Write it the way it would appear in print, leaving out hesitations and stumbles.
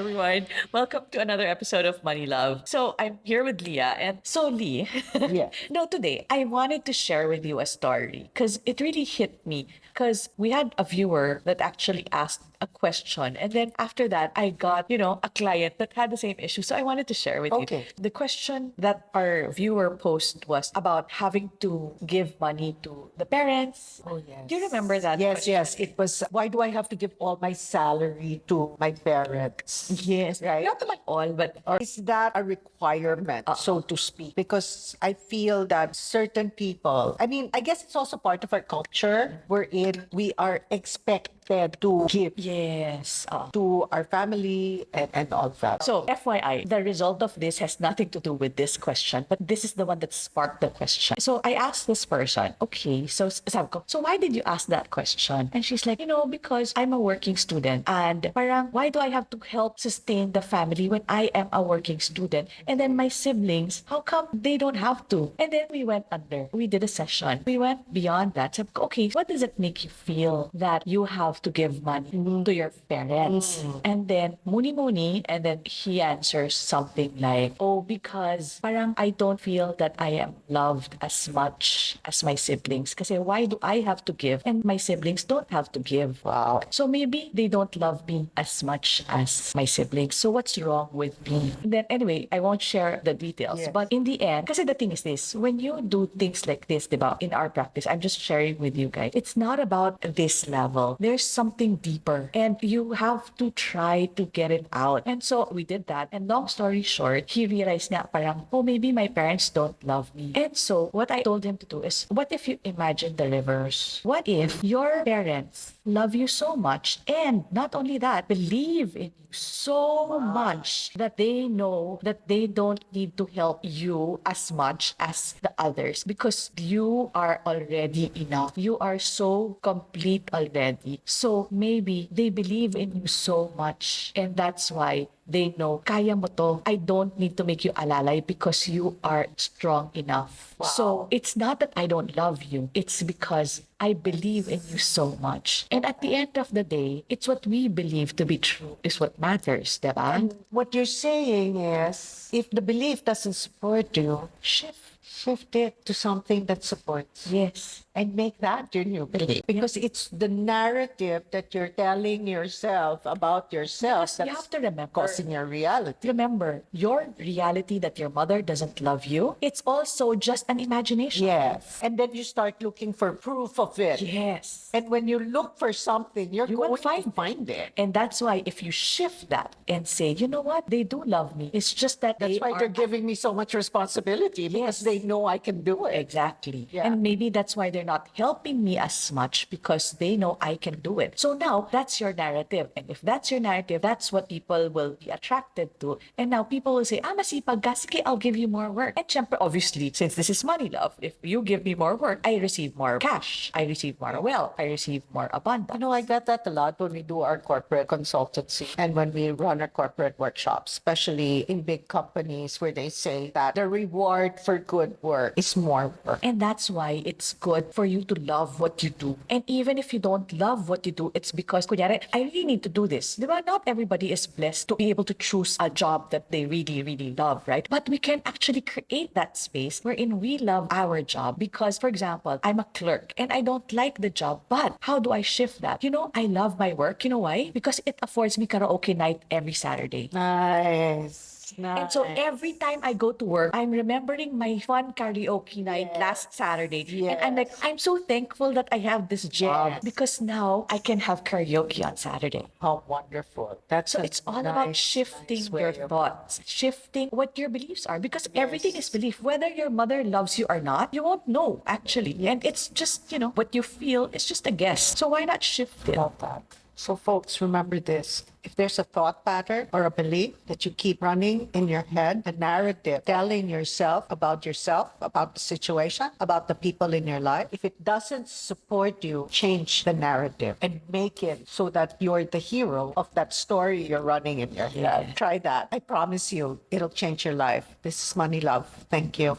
everyone. Welcome to another episode of Money Love. So I'm here with Lia. And so, Lee, Yeah. today I wanted to share with you a story because it really hit me. Because we had a viewer that actually asked a question. And then after that, I got, a client that had the same issue. So I wanted to share with you. Okay. The question that our viewer posed was about having to give money to the parents. Oh, yes. Do you remember that? Yes, question? yes. It was, why do I have to give all my salary to my parents? Yes. Right? Not naman all, but Or is that a requirement, so to speak? Because I feel that certain people, I guess it's also part of our culture wherein we are expected to give yes. to our family and all that. So, FYI, the result of this has nothing to do with this question, but this is the one that sparked the question. So, I asked this person, okay, so sabi ko, so why did you ask that question? And she's like, because I'm a working student and parang, why do I have to help sustain the family when I am a working student? And then my siblings, how come they don't have to? And then we went under. We did a session. We went beyond that. Sabi ko, okay, what does it make you feel that you have to give money to your parents? And then muni, and then he answers something like, oh, because parang I don't feel that I am loved as much as my siblings. Kasi why do I have to give and my siblings don't have to give? Wow. So maybe they don't love me as much as my siblings. So what's wrong with me? And then anyway, I won't share the details. Yes. But in the end, kasi the thing is this, when you do things like this, diba, in our practice, I'm just sharing with you guys, it's not about this level. There's something deeper and you have to try to get it out. And so we did that. And long story short, he realized nga parang, oh, maybe my parents don't love me. And so what I told him to do is, what if you imagine the reverse? What if your parents love you so much and not only that, believe in you so much that they know that they don't need to help you as much as the others because you are already enough. You are so complete already. So maybe they believe in you so much and that's why they know, kaya mo to. I don't need to make you alalay because you are strong enough. Wow. So it's not that I don't love you. It's because I believe in you so much. And at the end of the day, it's what we believe to be true is what matters, diba? And what you're saying is, if the belief doesn't support you, shift it to something that supports. Yes. And make that your new belief. Because it's the narrative that you're telling yourself about yourself Because you have to remember, causing your reality. remember, your reality that your mother doesn't love you, it's also just an imagination. Yes. And then you start looking for proof of it. Yes. And when you look for something, you're You going will to find it. And that's why if you shift that and say, you know what, they do love me. It's just that That's why they're giving me so much responsibility because Yes. they know I can do it. Exactly. Yeah. And maybe that's why they're not helping me as much because they know I can do it. So now that's your narrative. And if that's your narrative, that's what people will be attracted to. And now people will say, masipag ka, sige, I'll give you more work. And syempre, obviously, since this is money love, if you give me more work, I receive more cash. I receive more wealth. I receive more abundance. I get that a lot when we do our corporate consultancy and when we run our corporate workshops, especially in big companies where they say that the reward for good work is more work. And that's why it's good for you to love what you do. And even if you don't love what you do, it's because, kunyari, I really need to do this. Diba? Not everybody is blessed to be able to choose a job that they really, really love, right? But we can actually create that space wherein we love our job because, for example, I'm a clerk and I don't like the job, but how do I shift that? I love my work. You know why? Because it affords me karaoke night every Saturday. Nice. And so every time I go to work, I'm remembering my fun karaoke night Yes. last Saturday. Yes. And I'm like, I'm so thankful that I have this job Yes. because now I can have karaoke on Saturday. How wonderful. That's So a it's all about nice, shifting nice way your of- thoughts, shifting what your beliefs are because everything is belief. Whether your mother loves you or not, you won't know actually. And it's just, what you feel is just a guess. So why not shift it? Love that. So folks, remember this. If there's a thought pattern or a belief that you keep running in your head, a narrative telling yourself, about the situation, about the people in your life, if it doesn't support you, change the narrative and make it so that you're the hero of that story you're running in your head. Yeah. Try that. I promise you, it'll change your life. This is Money Love. Thank you.